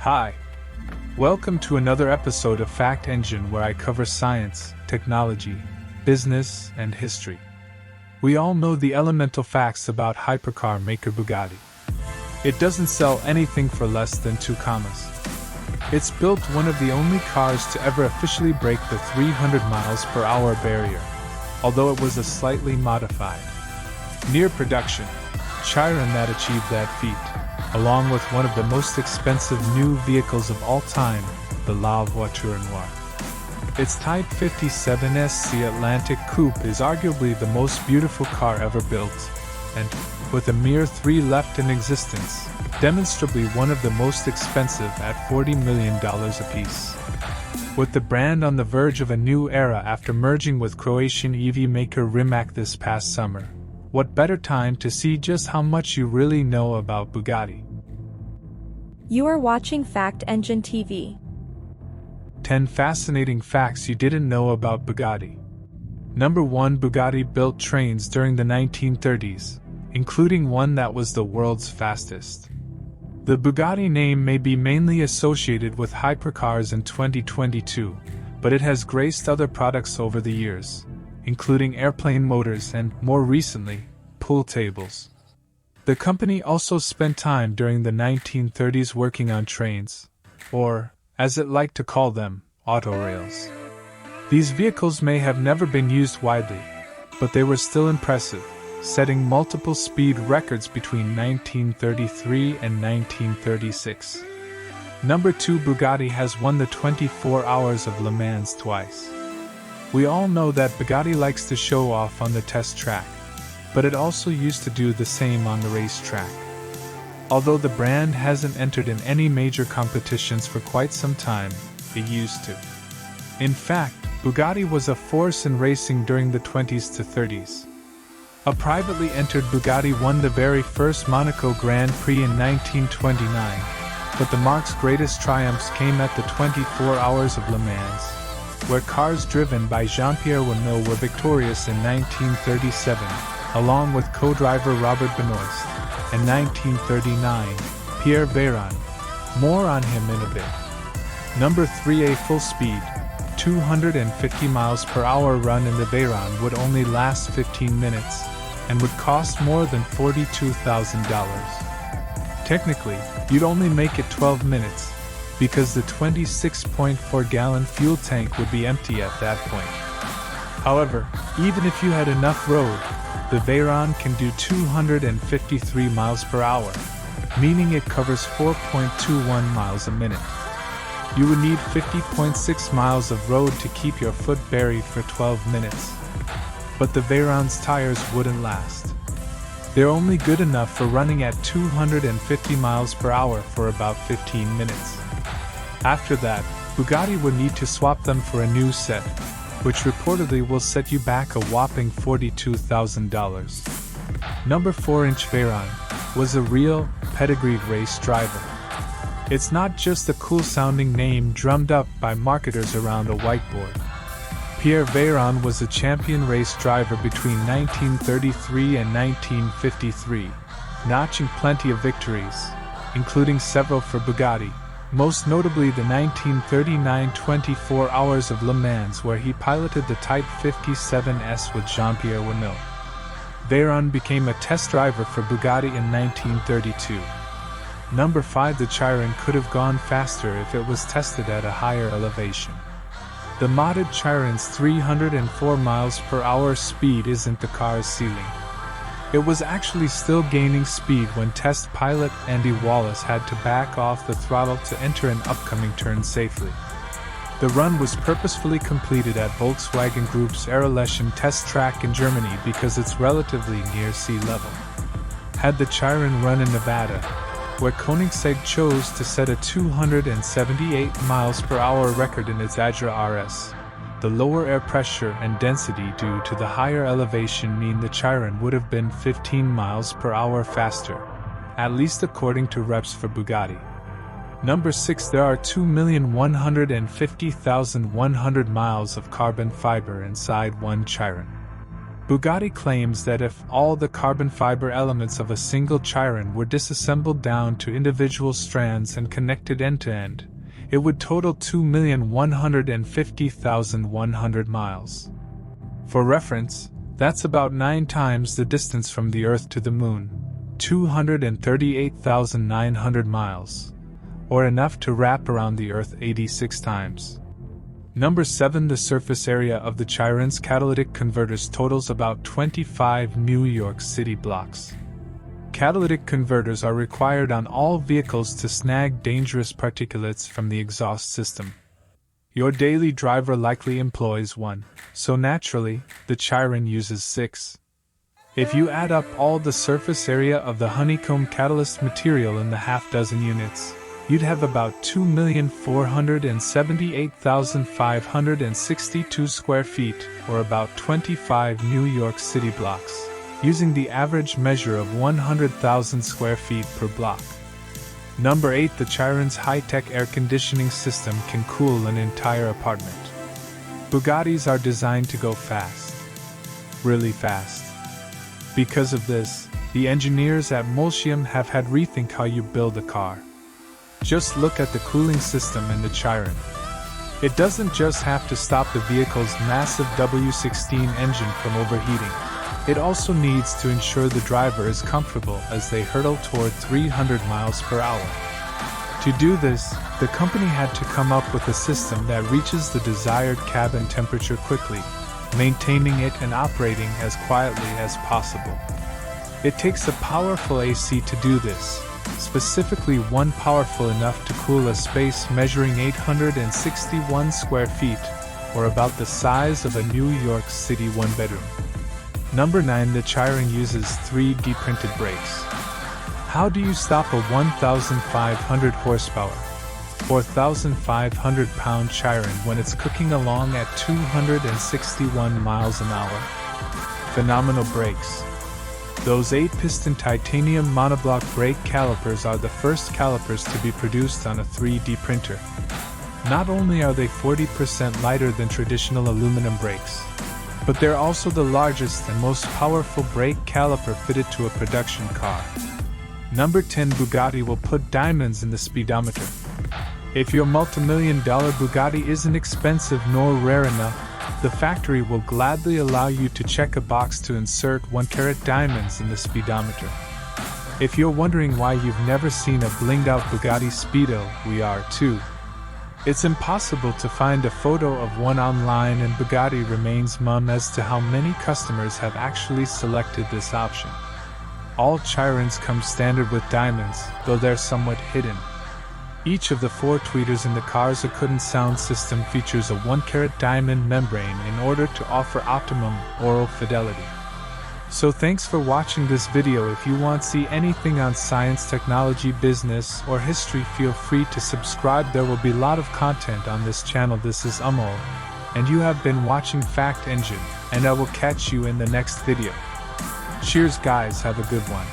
Hi. Welcome to another episode of Fact Engine, where I cover science, technology, business, and history. We all know the elemental facts about hypercar maker Bugatti. It doesn't sell anything for less than 2 commas. It's built one of the only cars to ever officially break the 300 miles per hour barrier, although it was a slightly modified, near production Chiron that achieved that feat, along with one of the most expensive new vehicles of all time, the La Voiture Noire. Its Type 57 SC Atlantic Coupe is arguably the most beautiful car ever built, and, with a mere 3 left in existence, demonstrably one of the most expensive at $40 million apiece. With the brand on the verge of a new era after merging with Croatian EV maker Rimac this past summer, what better time to see just how much you really know about Bugatti? You are watching Fact Engine TV. 10 fascinating facts you didn't know about Bugatti. Number 1. Bugatti built trains during the 1930s, including one that was the world's fastest. The Bugatti name may be mainly associated with hypercars in 2022, but it has graced other products over the years, including airplane motors and, more recently, pool tables. The company also spent time during the 1930s working on trains, or, as it liked to call them, autorails. These vehicles may have never been used widely, but they were still impressive, setting multiple speed records between 1933 and 1936. Number 2. Bugatti has won the 24 Hours of Le Mans twice. We all know that Bugatti likes to show off on the test track, but it also used to do the same on the racetrack. Although the brand hasn't entered in any major competitions for quite some time, it used to. In fact, Bugatti was a force in racing during the 20s to 30s. A privately entered Bugatti won the very first Monaco Grand Prix in 1929, but the marque's greatest triumphs came at the 24 Hours of Le Mans, where cars driven by Jean-Pierre Wemil were victorious in 1937, along with co-driver Robert Benoist, and 1939, Pierre Veyron. More on him in a bit. Number 3. A full-speed, 250 miles per hour run in the Veyron would only last 15 minutes, and would cost more than $42,000. Technically, you'd only make it 12 minutes, because the 26.4-gallon fuel tank would be empty at that point. However, even if you had enough road, the Veyron can do 253 miles per hour, meaning it covers 4.21 miles a minute. You would need 50.6 miles of road to keep your foot buried for 12 minutes. But the Veyron's tires wouldn't last. They're only good enough for running at 250 miles per hour for about 15 minutes. After that, Bugatti would need to swap them for a new set, which reportedly will set you back a whopping $42,000. Number 4-inch Veyron was a real, pedigreed race driver. It's not just a cool-sounding name drummed up by marketers around a whiteboard. Pierre Veyron was a champion race driver between 1933 and 1953, notching plenty of victories, including several for Bugatti, most notably the 1939 24 Hours of Le Mans, where he piloted the Type 57S with Jean-Pierre Wemil. Veyron became a test driver for Bugatti in 1932. Number 5. The Chiron could have gone faster if it was tested at a higher elevation. The modded Chiron's 304 miles per hour speed isn't the car's ceiling. It was actually still gaining speed when test pilot Andy Wallace had to back off the throttle to enter an upcoming turn safely. The run was purposefully completed at Volkswagen Group's Aeroleschen test track in Germany because it's relatively near sea level. Had the Chiron run in Nevada, where Koenigsegg chose to set a 278 miles per hour record in its Agra RS, the lower air pressure and density due to the higher elevation mean the Chiron would have been 15 miles per hour faster, at least according to reps for Bugatti. Number 6. There are 2,150,100 miles of carbon fiber inside one Chiron. Bugatti claims that if all the carbon fiber elements of a single Chiron were disassembled down to individual strands and connected end-to-end, it would total 2,150,100 miles. For reference, that's about 9 times the distance from the Earth to the Moon, 238,900 miles, or enough to wrap around the Earth 86 times. Number 7. The surface area of the Chiron's catalytic converters totals about 25 New York City blocks. Catalytic converters are required on all vehicles to snag dangerous particulates from the exhaust system. Your daily driver likely employs one, so naturally, the Chiron uses 6. If you add up all the surface area of the honeycomb catalyst material in the half-dozen units, you'd have about 2,478,562 square feet, or about 25 New York City blocks, using the average measure of 100,000 square feet per block. Number 8. The Chiron's high-tech air conditioning system can cool an entire apartment. Bugattis are designed to go fast. Really fast. Because of this, the engineers at Molscium have had rethink how you build a car. Just look at the cooling system in the Chiron. It doesn't just have to stop the vehicle's massive W16 engine from overheating. It also needs to ensure the driver is comfortable as they hurtle toward 300 miles per hour. To do this, the company had to come up with a system that reaches the desired cabin temperature quickly, maintaining it and operating as quietly as possible. It takes a powerful AC to do this, specifically one powerful enough to cool a space measuring 861 square feet, or about the size of a New York City one-bedroom. Number 9. The Chiron uses 3D printed brakes. How do you stop a 1,500 horsepower, 4,500 pound Chiron when it's cooking along at 261 miles an hour? Phenomenal brakes. Those 8-piston titanium monoblock brake calipers are the first calipers to be produced on a 3D printer. Not only are they 40% lighter than traditional aluminum brakes, but they're also the largest and most powerful brake caliper fitted to a production car. Number 10. Bugatti will put diamonds in the speedometer. If your multi-million-dollar Bugatti isn't expensive nor rare enough, the factory will gladly allow you to check a box to insert 1-carat diamonds in the speedometer. If you're wondering why you've never seen a blinged-out Bugatti Speedo, we are too. It's impossible to find a photo of one online, and Bugatti remains mum as to how many customers have actually selected this option. All Chirons come standard with diamonds, though they're somewhat hidden. Each of the 4 tweeters in the car's Akuden sound system features a 1-carat diamond membrane in order to offer optimum aural fidelity. So thanks for watching this video. If you want to see anything on science, technology, business, or history, feel free to subscribe. There will be a lot of content on this channel. This is Amol, and you have been watching Fact Engine, and I will catch you in the next video. Cheers guys, have a good one.